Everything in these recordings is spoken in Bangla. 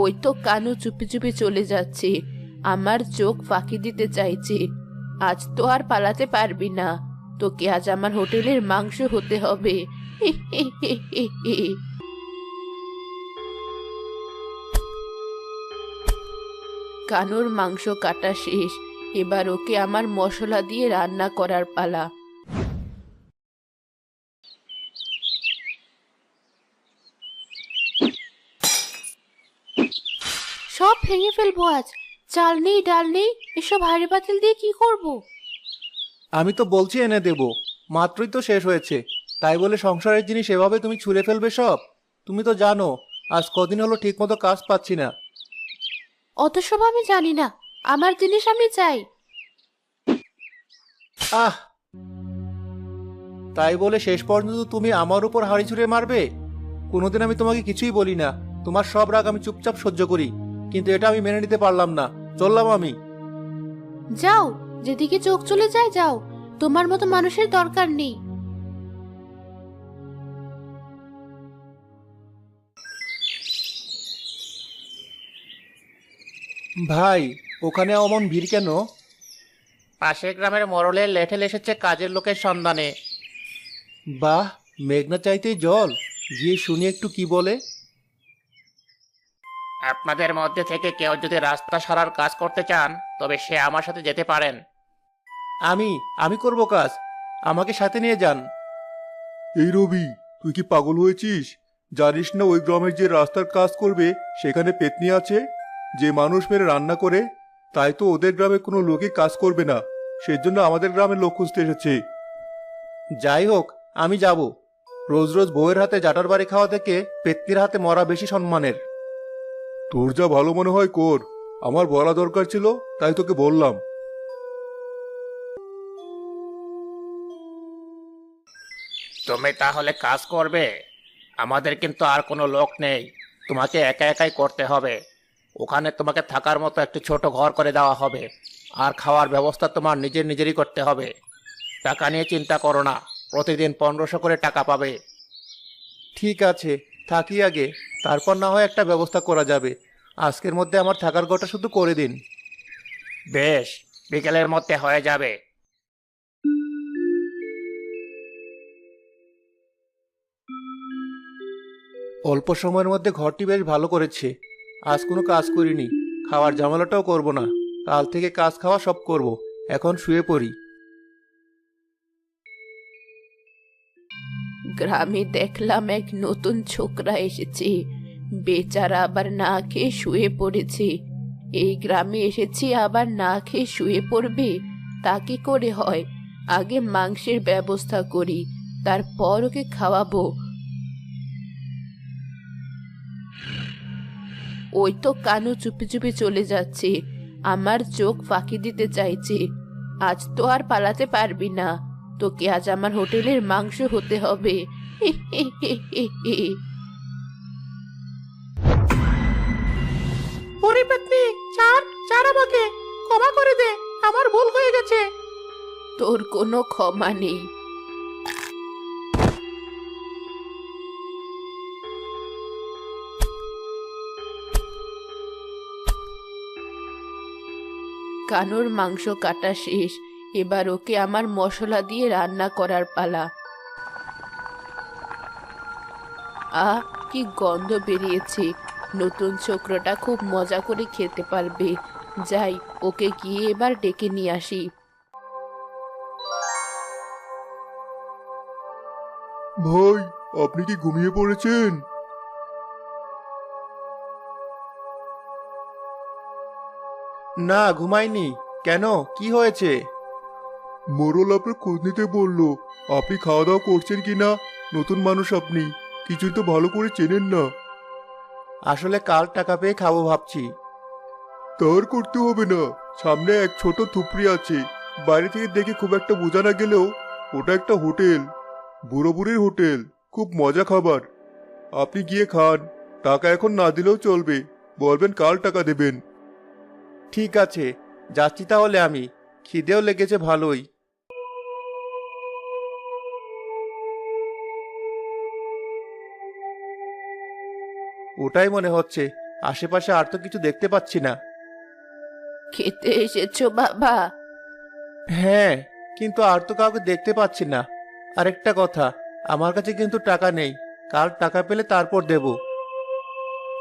ওই তো কানু চুপি চুপি চলে যাচ্ছে, আমার চোখ ফাঁকি দিতে চাইছে। আজ তো আর পালাতে পারবি না, তোকে আজ আমার হোটেলের মাংস হতে হবে। কানুর মাংস কাটা শেষ, এবার ওকে আমার মশলা দিয়ে রান্না করার পালা। সব ভেঙে ফেলবো আজ। চাল নেই, ডাল নেই, এসব হাঁড়ি পাতিল দিয়ে কি করব? আমি তো বলছি এনে দেব, মাত্রই তো শেষ হয়েছে। তাই বলে সংসারের জিনিস এভাবে তুমি ছুঁড়ে ফেলবে সব? তুমি তো জানো আজ কদিন হলো ঠিক মতো কাজ পাচ্ছি না। অত সব আমি জানি না, আমার জিনিস আমি চাই। আহ, তাই বলে শেষ পর্যন্ত তুমি আমার উপর হাঁড়ি ছুঁড়ে মারবে? কোনোদিন আমি তোমাকে কিছুই বলি না, তোমার সব রাগ আমি চুপচাপ সহ্য করি, কিন্তু এটা আমি মেনে নিতে পারলাম না। চললাম আমি। যাও, যেদিকে চোখ চলে যায় যাও, তোমার মতো মানুষের দরকার নেই। ভাই, ওখানে অমন ভিড় কেন? পাশের গ্রামের মোড়লের লেঠেল এসেছে কাজের লোকের সন্ধানে। বাহ, মেঘনা চাইতেই জল। গিয়ে শুনি একটু কি বলে। আপনাদের মধ্যে থেকে কেউ যদি রাস্তা সারার কাজ করতে চান তবে সে আমার সাথে যেতে পারেন। আমি আমি করব কাজ, আমাকে সাথে নিয়ে যান। এই রবি, তুই কি পাগল হয়েছিস? জানিস না ওই গ্রামের যে রাস্তার কাজ করবে সেখানে পেতনি আছে, যে মানুষ মেরে রান্না করে? তাই তো ওদের গ্রামে কোনো লোকই কাজ করবে না, সেজন্য আমাদের গ্রামের লোক খুঁজতে এসেছে। যাই হোক, আমি যাব। রোজ রোজ বউয়ের হাতে জাটার বাড়ি খাওয়া থেকে পেত্নির হাতে মরা বেশি সম্মানের। তোর যা ভালো মনে হয় কর, আমার বলা দরকার ছিল তাই তোকে বললাম। তুমি তাহলে কাজ করবে? আমাদের কিন্তু আর কোনো লোক নেই, তোমাকে একা একাই করতে হবে। ওখানে তোমাকে থাকার মতো একটি ছোট ঘর করে দেওয়া হবে, আর খাওয়ার ব্যবস্থা তোমার নিজেরই করতে হবে। টাকা নিয়ে চিন্তা করো না, প্রতিদিন 1500 করে টাকা পাবে। ঠিক আছে, থাকি আগে, তারপর না হয় একটা ব্যবস্থা করা যাবে। আজকের মধ্যে আমার থাকার ঘরটা শুধু করে দিন। বেশ, বিকেলের মধ্যে হয়ে যাবে। অল্প সময়ের মধ্যে ঘরটি বেশ ভালো করেছে। আজ কোনো কাজ করিনি, খাওয়ার ঝামেলাটাও করব না। কাল থেকে কাজ খাওয়া সব করব। এখন শুয়ে পড়ি। গ্রামে দেখলাম এক নতুন ছোকরা এসেছে, বেচারা আবার না খেয়ে শুয়ে পড়েছে। এই গ্রামে এসেছি আবার না খেয়ে শুয়ে পড়বে? তা কি করে হয়? আগে মাংসের ব্যবস্থা করি, তারপর ওকে খাওয়াবো। ওই তো কানু চুপি চুপি চলে যাচ্ছে, আমার চোখ ফাঁকি দিতে চাইছে। আজ তো আর পালাতে পারবি না, তোকে আজ আমার হোটেলের মাংস হতে হবে। ওরে পেতনি, ছাড় ছাড়, আমাকে ক্ষমা করে দে, আমার ভুল হয়ে গেছে। তোর কোনো ক্ষমা নেই। কানুর মাংস কাটা শেষ, এবার ওকে আমার মশলা দিয়ে রান্না করার পালা। আহ, কি গন্ধ বেরিয়েছে! নতুন ছোকরাটা খুব মজা করে খেতে পারবে। যাই, ওকে গিয়ে এবার ডেকে নিয়ে আসি। ভাই, আপনি কি ঘুমিয়ে পড়েছেন? না, ঘুমাইনি। কেন, কি হয়েছে? মোড়ল আপনার খোঁজ নিতে বললো। আপনি খাওয়া দাওয়া করছেন কিনা? নতুন মানুষ আপনি, কিছুই তো ভালো করে চেনেন না। আসলে কাল টাকা পেয়ে খাবো ভাবছি। তার করতে হবে না, সামনে এক ছোট থুপড়ি আছে। বাইরে থেকে দেখে খুব একটা বোঝা না গেলেও ওটা একটা হোটেল, বুড়ো বুড়ির হোটেল। খুব মজা খাবার, আপনি গিয়ে খান। টাকা এখন না দিলেও চলবে, বলবেন কাল টাকা দেবেন। ঠিক আছে, যাচ্ছি তাহলে আমি। খিদেও লেগেছে ভালোই। ওটাই মনে হচ্ছে, আশেপাশে আর তো কিছু দেখতে পাচ্ছি না। খেতে এসেছো বাবা? হ্যাঁ, কিন্তু আর তো কাউকে দেখতে পাচ্ছি না। আরেকটা কথা, আমার কাছে কিন্তু টাকা নেই। কাল টাকা পেলে তারপর দেব।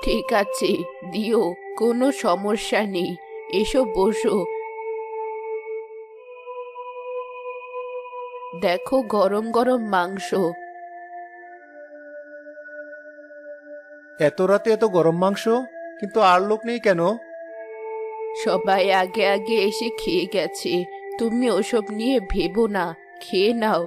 ঠিক আছে, দিও, কোনো সমস্যা নেই। এসো বসো। দেখো গরম গরম মাংস। এত রাতে এত গরম মাংস? কিন্তু আর লোক নেই কেন? সবাই আগে আগে এসে খেয়ে গেছে, তুমি ওসব নিয়ে ভেবো না, খেয়ে নাও।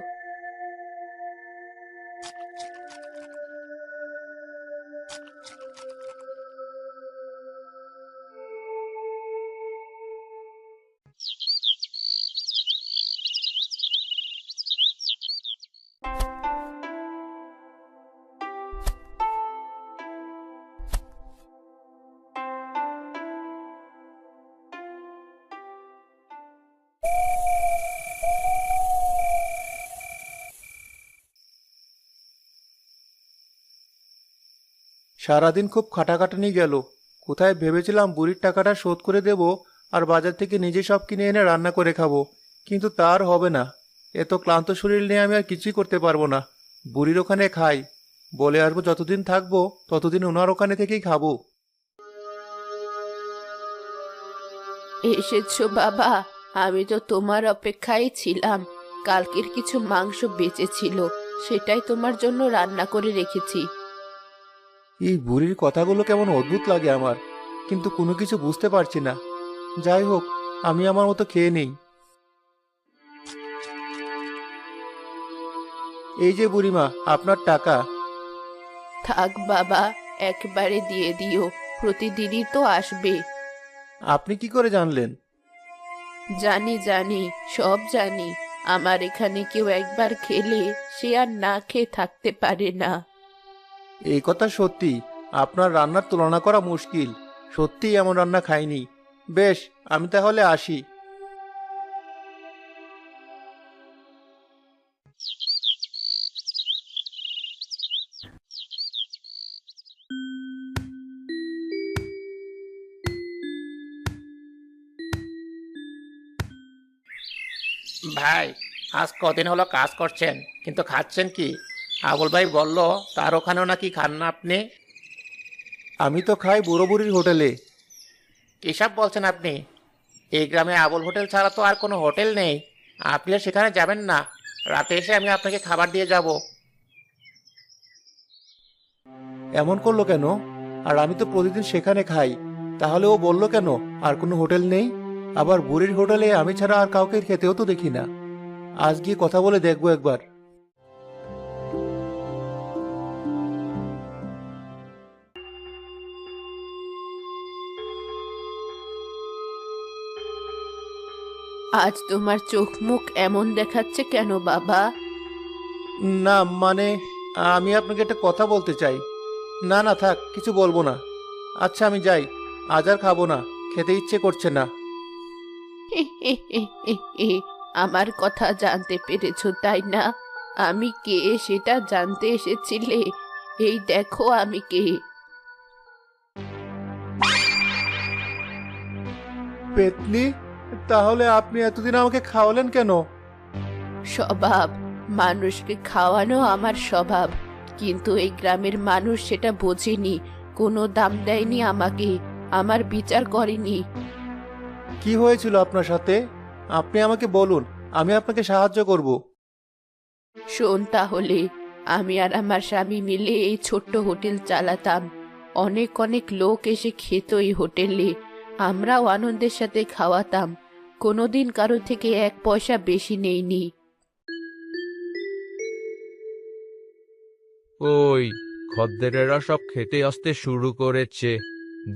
সারাদিন খুব খাটাখাটনি গেল। কোথায় ভেবেছিলাম বুড়ির টাকাটা শোধ করে দেব আর বাজার থেকে নিজে সব কিনে এনে রান্না করে খাবো, কিন্তু তার হবে না। এত ক্লান্ত শরীর নিয়ে আমি আর কিছুই করতে পারবো না। বুড়ির ওখানে খাই, বলে আসবো যতদিন থাকবো ততদিন ওনার ওখানে থেকেই খাবো। এসেছো বাবা, আমি তো তোমার অপেক্ষায় ছিলাম। কালকের কিছু মাংস বেঁচে ছিল, সেটাই তোমার জন্য রান্না করে রেখেছি। এই বুড়ির কথাগুলো কেমন অদ্ভুত লাগে আমার, কিন্তু কোনো কিছু বুঝতে পারছি না। যাই হোক, আমি আমার মতো খেয়ে নেই। এই যে বুড়িমা, আপনার টাকা। থাক বাবা, একবারে দিয়ে দিও, প্রতিদিনই তো আসবে। আপনি কি করে জানলেন? জানি জানি, সব জানি। আমার এখানে কেউ একবার খেলে সে আর না খেয়ে থাকতে পারে না। এই কথা সত্যি, আপনার রান্নার তুলনা করা মুশকিল। সত্যিই এমন রান্না খাইনি। বেশ, আমি তাহলে আসি। ভাই, আজ কদিন হলো কাজ করছেন, কিন্তু খাচ্ছেন কি? আবুল ভাই বলল তার ওখানেও নাকি খান না আপনি। আমি তো খাই বুড়ো বুড়ির হোটেলে। কিসব বলছেন আপনি? এই গ্রামে আবুল হোটেল ছাড়া তো আর কোনো হোটেল নেই। আপনি আর সেখানে যাবেন না। রাতে এসে আমি আপনাকে খাবার দিয়ে যাব। এমন করলো কেন? আর আমি তো প্রতিদিন সেখানে খাই। তাহলে ও বললো কেন আর কোনো হোটেল নেই? আবার বুড়ির হোটেলে আমি ছাড়া আর কাউকে খেতেও তো দেখি না। আজ গিয়ে কথা বলে দেখবো একবার। আজ তোমার চোখ মুখ এমন দেখাচ্ছে কেন বাবা? না মানে, আমি আপনাকে একটা কথা বলতে চাই। না না, থাক, কিছু বলবো না। আচ্ছা, আমি যাই। আজ আর খাবো না, খেতে ইচ্ছে করছে না। আমার কথা জানতে পেরেছো তাই না? আমি কে সেটা জানতে এসেছিলে? এই দেখো আমি কে। পেতনি, তাহলে আপনি এতদিন আমাকে খাওয়ালেন কেন? স্বভাব, মানুষকে খাওয়ানো আমার স্বভাব। কিন্তু এই গ্রামের মানুষ সেটা বোঝেনি, কোনো দাম দেয়নি আমাকে, আমার বিচার করেনি। কি হয়েছিল আপনার সাথে? আপনি আমাকে বলুন, আমি আপনাকে সাহায্য করব। শোন তাহলে, আমি আর আমার স্বামী মিলে এই ছোট্ট হোটেল চালাতাম। অনেক অনেক লোক এসে খেত এই হোটেলে, আমরাও আনন্দের সাথে খাওয়াতাম। কোনোদিন কারো থেকে 1 পয়সা বেশি নেইনি। ওই খদ্দেরেরা সব খেতে আসতে শুরু করেছে,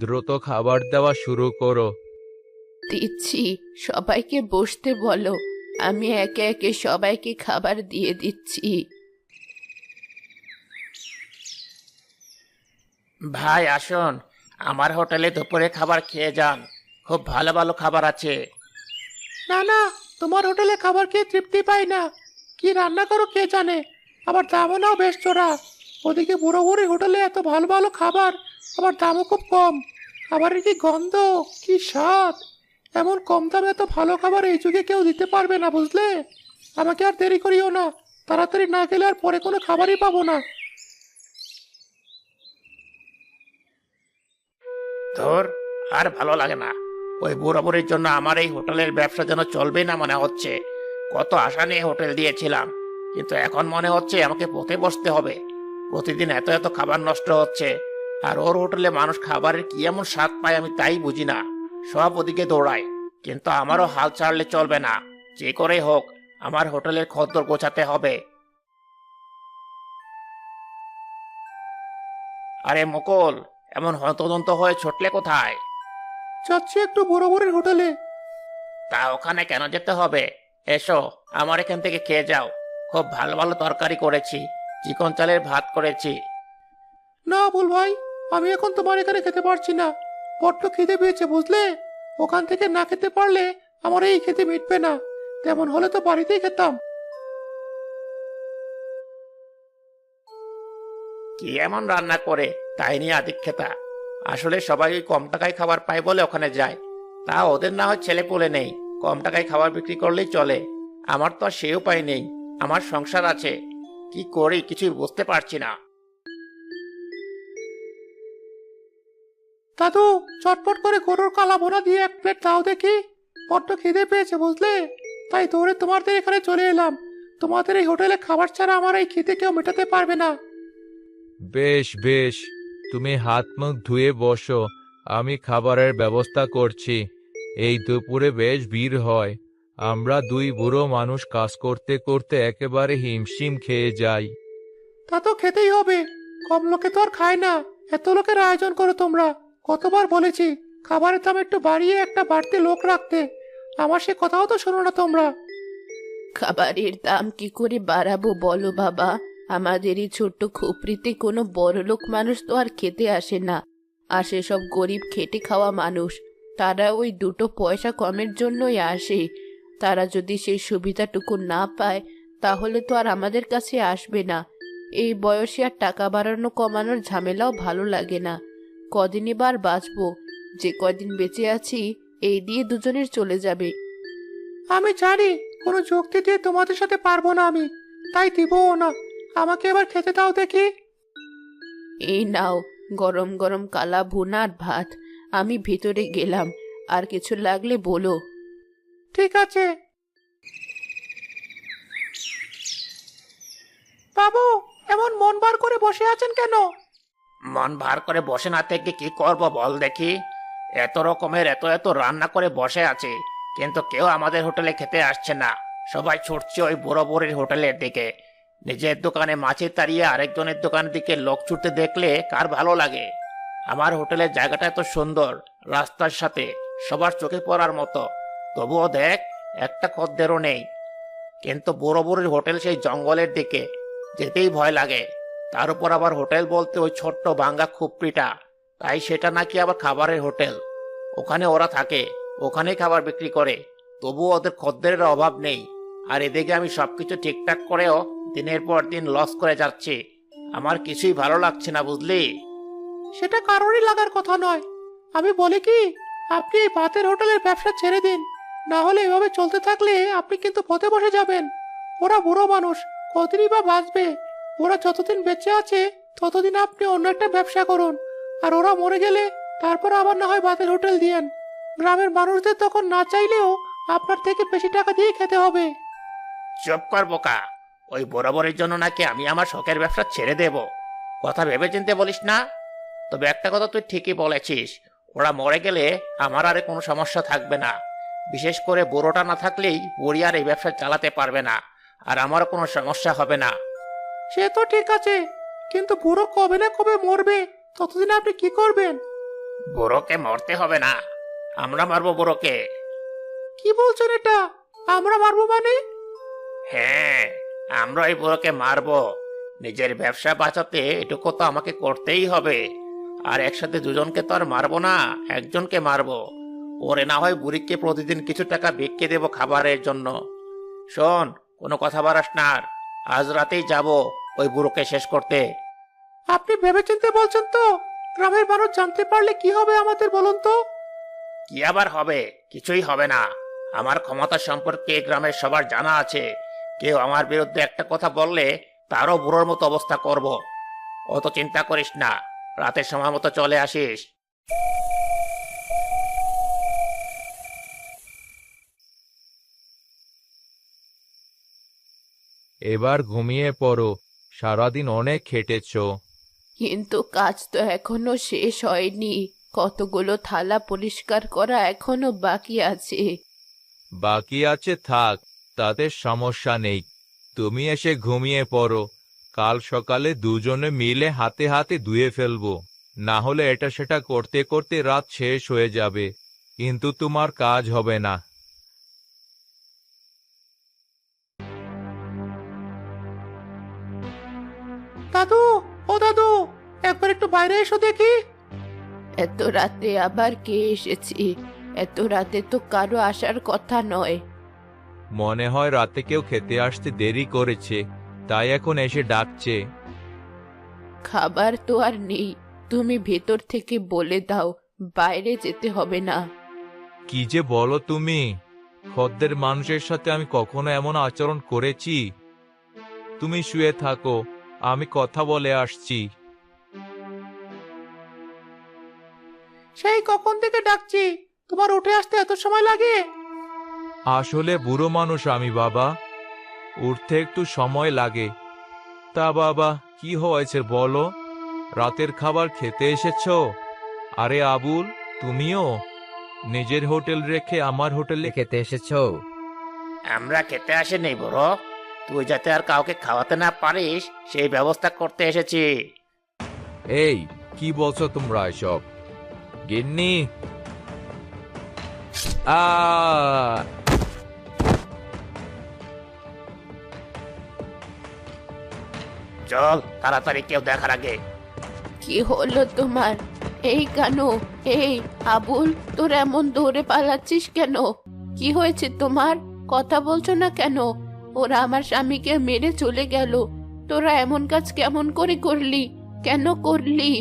দ্রুত খাবার দেওয়া শুরু করো। দিচ্ছি, সবাইকে বসতে বলো, আমি একে একে সবাইকে খাবার দিয়ে দিচ্ছি। ভাই আসুন, আমার হোটেলে দুপুরে খাবার খেয়ে যান। খুব ভালো ভালো খাবার আছে। না না, তোমার হোটেলে খাবার খেয়ে তৃপ্তি পাই না। কি রান্না করো কে জানে, আবার দামও নাও বেশ চড়া। ওদিকে বুড়ো বুড়ি হোটেলে এত ভালো ভালো খাবার, আবার দামও খুব কম। খাবারের কি গন্ধ, কি স্বাদ! এমন কম দামে এত ভালো খাবার এই যুগে কেউ দিতে পারবে না, বুঝলে? আমাকে আর দেরি করিও না, তাড়াতাড়ি না গেলে আর পরে কোনো খাবারই পাবো না। ধর, আর ভালো লাগে না। ওই বুড়ো বুড়ির জন্য আমার এই হোটেলের ব্যবসা যেন চলবে না মনে হচ্ছে। কত আশা নিয়ে হোটেল দিয়েছিলাম, কিন্তু এখন মনে হচ্ছে আমাকে পথে বসতে হবে। প্রতিদিন এত এত খাবার নষ্ট হচ্ছে, আর ওর হোটেলে মানুষ খাবারের কি এমন স্বাদ পায় আমি তাই বুঝি না। সব ওদিকে দৌড়ায়, কিন্তু আমারও হাল ছাড়লে চলবে না। যে করেই হোক আমার হোটেলের খদ্দর গোছাতে হবে। আরে মুকুল, এমন হন্তদন্ত হয়ে ছুটলে কোথায়? যাচ্ছি একটু বুড়ো বুড়ির হোটেলে। তা ওখানে কেন যেতে হবে? এসো, আমার এখান থেকে খেয়ে যাও। খুব ভালো ভালো তরকারি করেছি, চিকন চালের ভাত করেছি। না বুল ভাই, আমি এখন তোমার এখানে খেতে পারছি না। বড্ড খিদে পেয়েছে, বুঝলে? ওখান থেকে না খেতে পারলে আমার এই খেতে মিটবে না। তেমন হলে তো বাড়িতেই খেতাম। কি এমন রান্না করে তাই নিয়ে আদিক্ষেতা? আসলে সবাই ওই কম টাকায় খাবার পায় বলে ওখানে যায়। তা ওদের না হয় ছেলে পুলে নেই, কম টাকায় খাবার বিক্রি করলেই চলে। আমার তো আর সে উপায় নেই, আমার সংসার আছে। কি করি কিছুই বুঝতে পারছি না। দাদু, চটপট করে গরুর কালা ভুনা দিয়ে এক প্লেট দাও দেখি। বড্ড খিদে পেয়েছে, বুঝলে? তাই দৌড়ে তোমাদের এখানে চলে এলাম। তোমাদের এই হোটেলে খাবার ছাড়া আমার এই খিদে কেউ মেটাতে পারবে না। বেশ বেশ, তুমি হাত মুখ ধুয়ে বসো, আমি খাবারের ব্যবস্থা করছি। এই দুপুরে বেশ ভিড় হয়। আমরা দুই বুড়ো মানুষ কাজ করতে করতে একেবারে হিমশিম খেয়ে যাই। তা তো খেতেই হবে, কম লোকে তো আর খায় না। এত লোকের আয়োজন করো তোমরা। কতবার বলেছি খাবারের দাম একটু বাড়িয়ে একটা বাড়তি লোক রাখতে, আমার সে কথাও তো শোনো না তোমরা। খাবারের দাম কি করে বাড়াবো বলো বাবা? আমাদের এই ছোট্ট খুপড়িতে কোনো বড়লোক মানুষ তো আর খেতে আসে না। আসে সব গরিব খেটে খাওয়া মানুষ। তারা ওই দুটো পয়সা কমের জন্যই আসে। তারা যদি সেই সুবিধাটুকু না পায় তাহলে তো আর আমাদের কাছে আসবে না। এই বয়সে আর টাকা বাড়ানো কমানোর ঝামেলাও ভালো লাগে না। কদিনই বার বাঁচবো, যে কদিন বেঁচে আছি এই দিয়ে দুজনের চলে যাবে। আমি জানি কোনো যুক্তি দিয়ে তোমাদের সাথে পারবো না আমি, তাই দিবও না। আমাকে এবার খেতে দাও দেখি। এই নাও গরম গরম কালা ভুনা আর ভাত। আমি ভিতরে গেলাম, আর কিছু লাগলে বলো। ঠিক আছে। বাবু, এমন মন বার করে বসে আছেন কেন? মন ভার করে বসে না থেকে কি করব বল দেখি? এত রকমের এত এত রান্না করে বসে আছে, কিন্তু কেউ আমাদের হোটেলে খেতে আসছে না। সবাই ছুটছে ওই বুড়ো বুড়ির হোটেলের দিকে। নিজের দোকানে মাছের তাড়িয়ে আরেকজনের দোকানের দিকে লোক ছুটতে দেখলে কার ভালো লাগে? আমার হোটেলের জায়গাটা এত সুন্দর, রাস্তার সাথে, সবার চোখে পড়ার মতো। তবুও দেখ, একটা খদ্দেরও নেই। কিন্তু বুড়ো বুড়ির হোটেল সেই জঙ্গলের দিকে, যেতেই ভয় লাগে। তার উপর আবার হোটেল বলতে ওই ছোট্ট ভাঙ্গা খুপড়িটা, তাই সেটা নাকি আবার খাবারের হোটেল। ওখানে ওরা থাকে, ওখানেই খাবার বিক্রি করে, তবুও ওদের খদ্দেরের অভাব নেই। আর এদিকে আমি সবকিছু ঠিকঠাক করেও দিনের পর দিন লস করে যাচ্ছি। আমার কিছুই ভালো লাগছে না, বুঝলি? সেটা কারোরই লাগার কথা নয়। আমি বলি কি, আপনি এই ভাতের হোটেলের ব্যবসা ছেড়ে দিন। না হলে এভাবে চলতে থাকলে আপনি কিন্তু পথে বসে যাবেন। ওরা বুড়ো মানুষ, কতদিনই বা বাঁচবে? ওরা যতদিন বেঁচে আছে ততদিন আপনি অন্য একটা ব্যবসা করুন। আর ওরা মরে গেলে তারপর আবার না হয় ভাতের হোটেল দিয়েন। গ্রামের মানুষদের তখন না চাইলেও আপনার থেকে বেশি টাকা দিয়ে খেতে হবে। চুপ কর বোকা। ওই বরাবরের জন্য নাকি আমি আমার শখের ব্যবসা ছেড়ে দেব? কথা ভেবে চিন্তে বলিস না। তবে একটা কথা তুই ঠিকই বলেছিস, ওরা মরে গেলে আমার আর কোনো সমস্যা থাকবে না। বিশেষ করে বুড়োটা না থাকলেই বুড়ি আর এই ব্যবসা চালাতে পারবে না, আর আমারও কোনো সমস্যা হবে না। সে তো ঠিক আছে, কিন্তু বুড়ো কবে না কবে মরবে, ততদিন আপনি কি করবেন? বুড়োকে মরতে হবে না, আমরা মারবো বুড়োকে। কি বলছেন এটা? আমরা মারবো মানে? হ্যাঁ, আমরা এই বুড়োকে মারবো। নিজের ব্যবসা বাঁচাতে এটুকু তো আমাকে করতেই হবে। আর একসাথে দুজনকে তো আর মারবো না, একজনকে মারবো। ওরে না হয় বুড়িকে প্রতিদিন কিছু টাকা ভিক্ষে দেবো খাবারের জন্য। শোন, কোনো কথা বাড়াস না আর। আজ রাতেই যাব ওই বুড়োকে শেষ করতে। আপনি ভেবেচিন্তে বলছেন তো? গ্রামের মানুষ জানতে পারলে কি হবে আমাদের বলুন তো? কি আবার হবে? কিছুই হবে না। আমার ক্ষমতা সম্পর্কে এই গ্রামের সবার জানা আছে। কেউ আমার বিরুদ্ধে একটা কথা বললে তারও বুড়োর মতো অবস্থা করব। অত চিন্তা করিস না, রাতের সময় মতো চলে আসিস। এবার ঘুমিয়ে পড়ো, সারাদিন অনেক খেটেছো। কিন্তু কাজ তো এখনো শেষ হয়নি, কতগুলো থালা পরিষ্কার করা এখনো বাকি আছে। বাকি আছে থাক, তাতে সমস্যা নেই। তুমি এসে ঘুমিয়ে পড়ো, কাল সকালে দুজনে মিলে হাতে হাতে ধুয়ে ফেলবো। না হলে এটা সেটা করতে করতে রাত শেষ হয়ে যাবে, কিন্তু তোমার কাজ হবে না। দাদু, ও দাদু, একবার একটু বাইরে এসো দেখি। এত রাতে আবার কে এসেছি? এত রাতে তো কারো আসার কথা নয়। মনে হয় রাতে কেউ খেতে আসতে দেরি করেছে, তাই এখন এসে ডাকছে। খাবার তো আর নেই, তুমি ভেতর থেকে বলে দাও বাইরে যেতে হবে না। কি যে বলো তুমি! খদ্দের মানুষের সাথে আমি কখনো এমন আচরণ করেছি? তুমি শুয়ে থাকো, আমি কথা বলে আসছি। সেই কখন থেকে ডাকছি, তোমার উঠে আসতে এত সময় লাগে? আসলে বুড়ো মানুষ আমি বাবা, উঠতে একটু সময় লাগে। তা বাবা, কি হয়েছে বলো? রাতের খাবার খেতে এসেছো? আরে আবুল, তুমিও নিজের হোটেল রেখে আমার হোটেলে খেতে এসেছো? আমরা খেতে আসিনি বুড়ো, তুই যাতে আর কাউকে খাওয়াতে না পারিস সেই ব্যবস্থা করতে এসেছি। এই, কি বলছো তোমরা এসব? গিন্নি! আ চল তাড়াতাড়ি, কেউ দেখার আগে। কি হলো তোমার? এই কেন? এই আবুল, তোর এমন দৌড়ে পালাচ্ছিস কেন? কি হয়েছে তোমার? কথা বলছো না কেন? ওরা আমার স্বামীকে মেরে চলে গেল, তোরা এমন কাজ কেমন করে করলি? কেন করলি?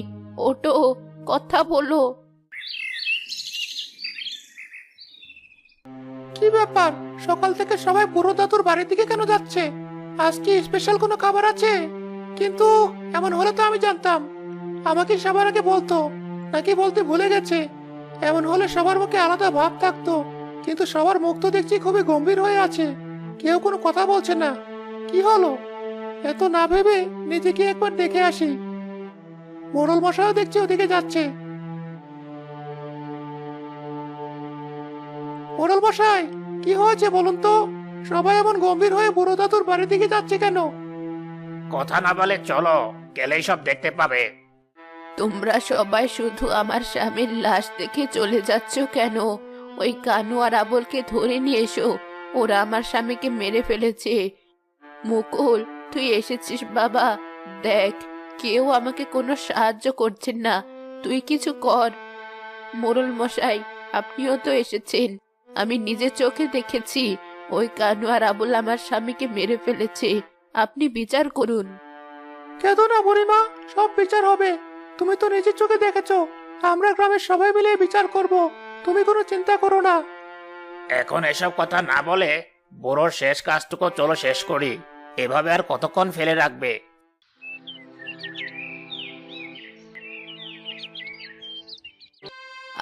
ওটো, কথা বলো। কি ব্যাপার, সকাল থেকে সবাই বুড়ো দাদুর বাড়ির দিকে কেন যাচ্ছে? আজ কি স্পেশাল কোনো খাবার আছে? কিন্তু এমন হলে তো আমি জানতাম। আমাকে সবার আগে বলতো, নাকি বলতে ভুলে গেছে? এমন হলে সবার মুখে আলাদা ভাব থাকতো, কিন্তু সবার মুখ তো দেখছি খুবই গম্ভীর হয়ে আছে। কেউ কোনো কথা বলছে না। কি হলো? এত না ভেবে নিজেকে একবার দেখে আসি। মোড়ল মশাইও দেখছি ওদিকে যাচ্ছে। মোড়ল মশাই, কি হয়েছে বলুন তো? সবাই এমন গম্ভীর হয়ে বুড়ো দাদুর বাড়ির দিকে যাচ্ছে কেন? কথা না বলে চলো, গেলেই সব দেখতে পাবে। তোমরা সবাই শুধু আমার স্বামীর লাশ দেখে চলে যাচ্ছ কেন? ওই কানু আর আবলকে ধরে নিয়ে এসো, ওরা আমার স্বামীকে মেরে ফেলেছে। মুকুল, তুই এসেছিস বাবা? দেখ, কেউ আমাকে কোনো সাহায্য করছেন না, তুই কিছু কর। মোড়ল মশাই, আপনিও তো এসেছেন, আমি নিজে চোখে দেখেছি ওই কানু আর আবুল আমার স্বামীকে মেরে ফেলেছে, আপনি বিচার করুন। কেঁদো না বুড়িমা, সব বিচার হবে। তুমি তো নিজের চোখে দেখেছো, আমরা গ্রামের সবাই মিলে বিচার করব। তুমি কোনো চিন্তা করো না। এখন এসব কথা না বলে বুড়োর শেষ কাজটুকু চলো শেষ করি। এভাবে আর কতক্ষণ ফেলে রাখবে?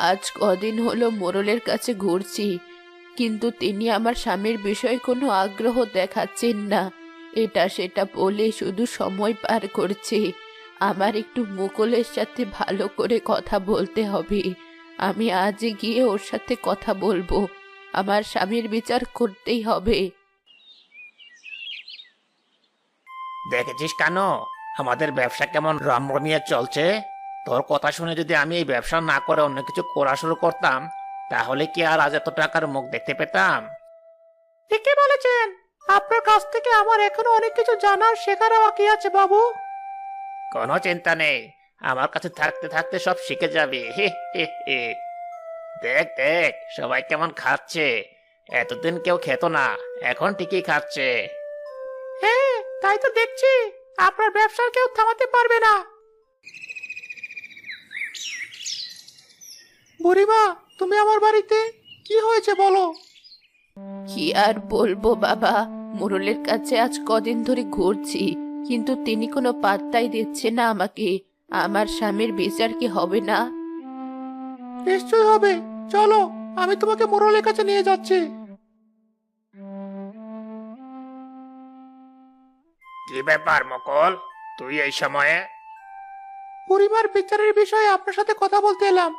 আজ কদিন হলো মোড়লের কাছে ঘুরছি, কিন্তু তিনি আমার স্বামীর বিষয়ে কোনো আগ্রহ দেখাচ্ছেন না। এটা সেটা বলে শুধু সময় পার করছে। আমার একটু মুকুলের সাথে ভালো করে কথা বলতে হবে। আমি আজই গিয়ে ওর সাথে কথা বলবো, আমার স্বামীর বিচার করতেই হবে। দেখেছিস কেন আমাদের ব্যবসা কেমন রমরমিয়ে চলছে? তোর কথা শুনে যদি আমি এই ব্যবসা না করে অন্য কিছু করা শুরু করতাম, তাহলে কি আর আজ এত টাকার মুখ দেখতে পেতাম? ঠিকই বলেছেন। আপনার কাছ থেকে আমার এখনো অনেক কিছু জানার শেখারও বাকি আছে বাবু। কোনো চিন্তা নেই, আমার কাছে থাকতে থাকতে সব শিখে যাবি। হে হে হে। দেখ দেখ, সবাই কেমন খাচ্ছে। এতদিন কেউ খেত না, এখন ঠিকই খাচ্ছে। হ্যাঁ, তাই তো দেখছি। আপনার ব্যবসা কেউ থামাতে পারবে না। বুড়িমা, তুমি আমার বাড়িতে? কি হয়েছে বলো? কি আর বলবো বাবা, মোড়লের কাছে আজ কদিন ধরে ঘুরছি, কিন্তু তিনি কোনো পাত্তাই দিচ্ছে না আমাকে। আমার স্বামীর বিচার কি হবে না? নিশ্চয় হবে। চলো, আমি তোমাকে মোড়লের কাছে নিয়ে যাচ্ছি। কি ব্যাপার মকল, তুই এই সময়ে? বুড়িমার বিচারের বিষয়ে আপনার সাথে কথা বলতে এলাম।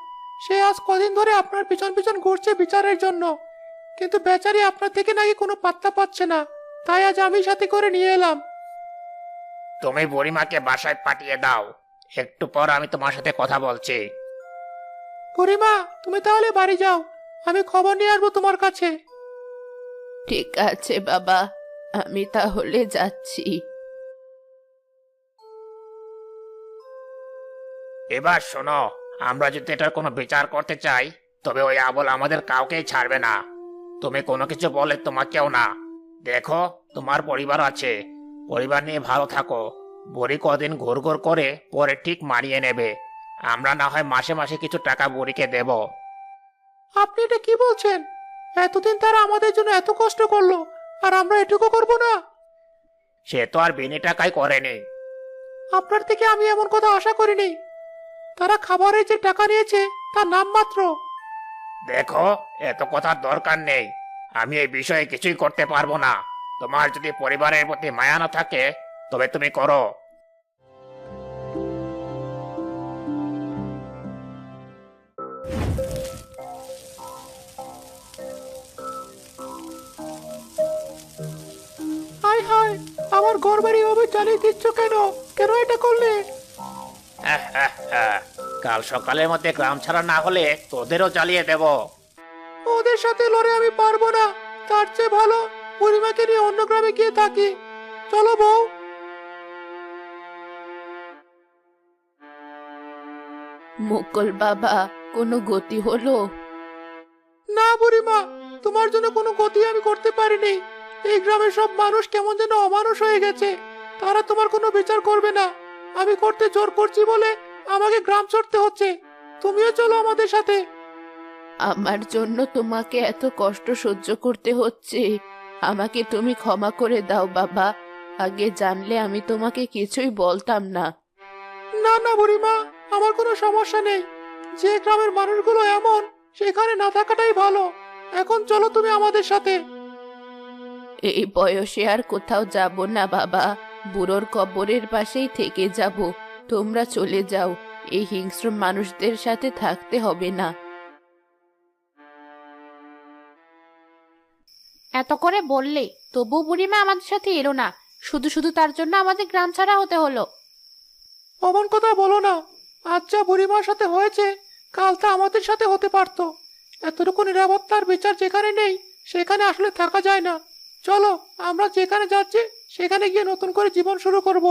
সে আজ কদিন ধরে আপনার পিছন পিছন ঘুরছে বিচারের জন্য, কিন্তু বেচারি আপনার থেকে নাকি কোনো পাত্তা পাচ্ছে না। তাই আজ আমি সাথে করে নিয়ে এলাম। তুমি বুড়িমাকে বাসায় পাঠিয়ে দাও, একটু পর আমি তোমার সাথে কথা বলছি। বুড়িমা, তুমি তাহলে বাড়ি যাও, আমি খবর নিয়ে আসবো তোমার কাছে। ঠিক আছে বাবা, আমি তাহলে যাচ্ছি। এবার শোনো, আমরা যদি এটার কোনো বিচার করতে চাই, তবে ওই আবল আমাদের কাউকেই ছাড়বে না। তুমি কোনো কিছু বলে তোমাকেও না। দেখো, তোমার পরিবার আছে, পরিবার নিয়ে ভালো থাকো। বুড়ি কদিন ঘুর ঘুর করে পরে ঠিক মানিয়ে নেবে। আমরা না হয় মাসে মাসে কিছু টাকা বুড়িকে দেব। আপনি এটা কি বলছেন? এতদিন তারা আমাদের জন্য এত কষ্ট করলো, আর আমরা এটুকু করব না? সে তো আর বিনি টাকায় করেনি। আপনার থেকে আমি এমন কথা আশা করিনি। তারা খাবারের যে টাকা নিয়েছে তার নাম মাত্র। দেখো, এত কথার দরকার নেই। আমি এই বিষয়ে কিছুই করতে পারবো না। তোমার যদি পরিবারের প্রতি মায়া না থাকে, তবে তুমি করো। হায় হায়, আমার ঘর বাড়ি এভাবে জ্বালিয়ে দিচ্ছ কেন? কেন এটা করলে? কাল সকালের মধ্যে গ্রাম ছাড়া না হলে তোদেরও জ্বালিয়ে দেব। ওদের সাথে লড়ে আমি পারবো না। তার চেয়ে ভালো পরিমাকে নিয়ে অন্য গ্রামে গিয়ে থাকি। চলো বউ। মুকুল বাবা, কোনো গতি হলো? না বুড়িমা, তোমার জন্য কোনো গতি আমি করতে পারিনি। এই গ্রামের সব মানুষ কেমন যেন অমানুষ হয়ে গেছে। তারা তোমার কোনো বিচার করবে না। আমি করতে জোর করছি বলে আমাকে গ্রাম ছাড়তে হচ্ছে। তুমিও চলো আমাদের সাথে। আমার জন্য তোমাকে এত কষ্ট সহ্য করতে হচ্ছে, আমাকে তুমি ক্ষমা করে দাও বাবা। আগে জানলে আমি তোমাকে কিছুই বলতাম না। না না বুড়িমা, আমার কোনো সমস্যা নেই। যে গ্রামের মানুষগুলো এমন, সেখানে না থাকাটাই ভালো। এখন চলো তুমি আমাদের সাথে। এই বয়সে আর কোথাও যাব না বাবা, বুড়োর কবরের পাশেই থেকে যাব। তোমরা চলে যাও, এই হিংস্র মানুষদের সাথে থাকতে হবে না। এত করে বললে তবু বুড়িমা আমাদের সাথে এলো না, শুধু শুধু তার জন্য আমাদের গ্রাম ছাড়া হতে হলো। অমন কথা বলো না। আচ্ছা, বুড়িমার সাথে হয়েছে, কাল তা আমাদের সাথে হতে পারতো। এতটুকু নিরাপত্তার বিচার যেখানে নেই, সেখানে আসলে থাকা যায় না। চলো, আমরা যেখানে যাচ্ছি সেখানে গিয়ে নতুন করে জীবন শুরু করব।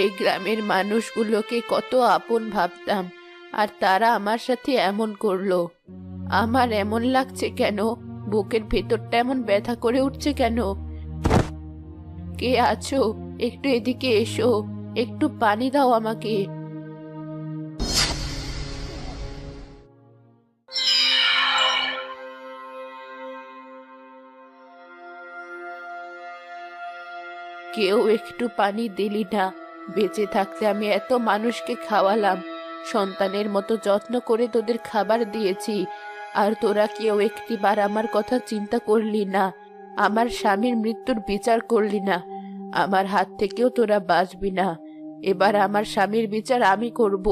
এই গ্রামের মানুষগুলোকে কত আপন ভাবতাম, আর তারা আমার সাথে এমন করলো। আমার এমন লাগছে কেন? বুকের ভেতরটা এমন ব্যথা করে উঠছে কেন? কে আছো? একটু এদিকে এসো, একটু পানি দাও আমাকে। কেউ একটু পানি দিলি না? বেঁচে থাকতে আমি এত মানুষকে খাওয়ালাম, সন্তানের মতো যত্ন করে তোদের খাবার দিয়েছি, আর তোরা কেউ একটিবার আমার কথা চিন্তা করলি না। আমার স্বামীর মৃত্যুর বিচার করলি না। আমার হাত থেকেও তোরা বাঁচবি না। এবার আমার স্বামীর বিচার আমি করব,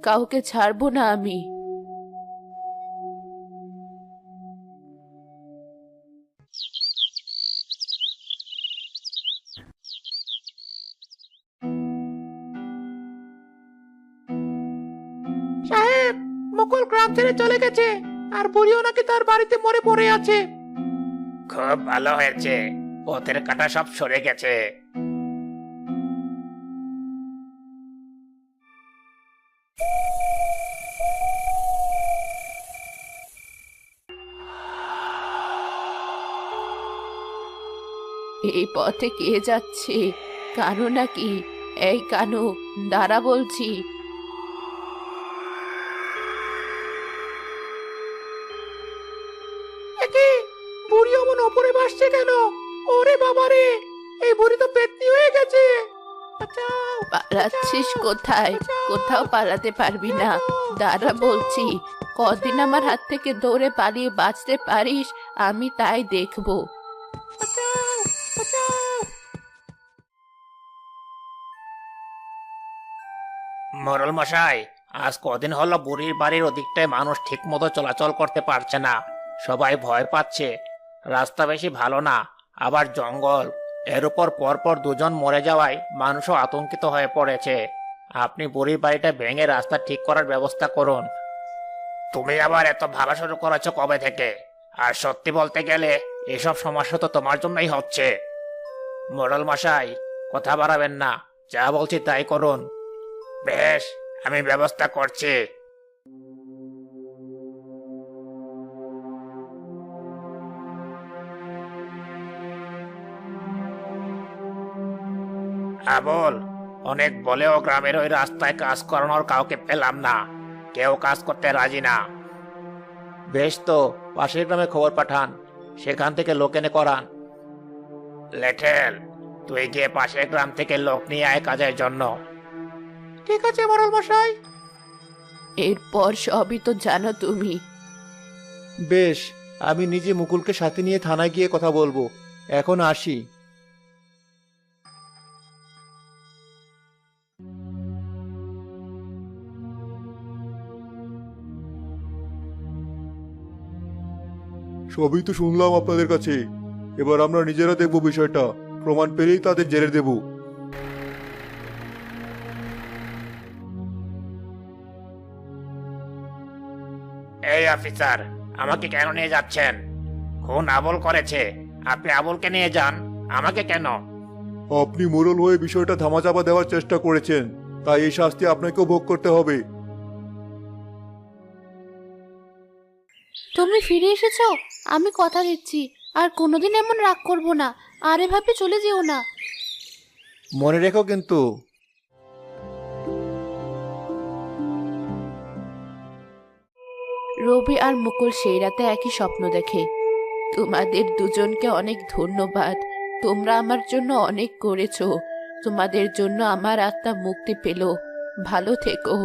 কাউকে ছাড়বো না আমি। সাহেব, মুকুল গ্রাম ছেড়ে চলে গেছে, আর বুড়িও নাকি তার বাড়িতে মরে পড়ে আছে। খুব ভালো হয়েছে, পথের কাঁটা সব সরে গেছে। এই পথে কে যাচ্ছে? কারো নাকি? এই কানু, দাঁড়া বলছি। বুড়ি অমন ওপরে ভাসছে কেন? ওরে বাবা রে, এই বুড়ি তো পেতনি হয়ে গেছে। পালাচ্ছিস কোথায়? কোথাও পালাতে পারবি না, দাঁড়া বলছি। কদিন আমার হাত থেকে দৌড়ে পালিয়ে বাঁচতে পারিস, আমি তাই দেখবো। মোড়ল মশাই, আজ কদিন হলো বুড়ির বাড়ির ওদিকটায় মানুষ ঠিক মতো চলাচল করতে পারছে না। সবাই ভয় পাচ্ছে। রাস্তা বেশি ভালো না, আবার জঙ্গল। এর উপর পরপর দুজন মরে যাওয়ায় মানুষও আতঙ্কিত হয়ে পড়েছে। আপনি বুড়ির বাড়িটা ভেঙে রাস্তা ঠিক করার ব্যবস্থা করুন। তুমি আবার এত ভালো শুরু করেছো কবে থেকে? আর সত্যি বলতে গেলে এসব সমস্যা তো তোমার জন্যই হচ্ছে। মোড়ল মশাই, কথা বাড়াবেন না, যা বলছি তাই করুন। বেশ, আমি ব্যবস্থা করছি। আবুল, অনেক বলেও গ্রামের ওই রাস্তায় কাজ করানোর কাউকে পেলাম না। কেউ কাজ করতে রাজি না। বেশ, তো পাশের গ্রামে খবর পাঠান, সেখান থেকে লোক এনে করান। লেঠেল, তুই গিয়ে পাশের গ্রাম থেকে লোক নিয়ে আয় কাজের জন্য। ঠিক আছে মোড়ল মশাই। এরপর সবই তো জানো তুমি। বেশ, আমি নিজে মুকুলকে সাথে নিয়ে থানায় গিয়ে কথা বলবো। এখন আসি। সবই তো শুনলাম আপনাদের কাছে। এবার আমরা নিজেরা দেখব বিষয়টা, প্রমাণ পেলেই তাদের জেলে দেব। এই অফিসার, আমাকে কেন নিয়ে যাচ্ছেন? খুন আবুল করেছে, আপনি আবুলকে নিয়ে যান, আমাকে কেন? আপনি মোড়ল হয়ে বিষয়টা ধামাচাপা দেওয়ার চেষ্টা করেছেন, তাই এই শাস্তি আপনাকেও ভোগ করতে হবে। তুমি ফিরে এসেছো, আমি কথা দিচ্ছি আর কোনোদিন এমন রাগ করব না। আর এভাবে চলে যেও না। মনে রেখো কিন্তু। রবি আর মুকুল সেই রাতে একই স্বপ্ন দেখে। তোমাদের দুজনকে অনেক ধন্যবাদ, তোমরা আমার জন্য অনেক করেছো। তোমাদের জন্য আমার আত্মা মুক্তি পেল। ভালো থেকো।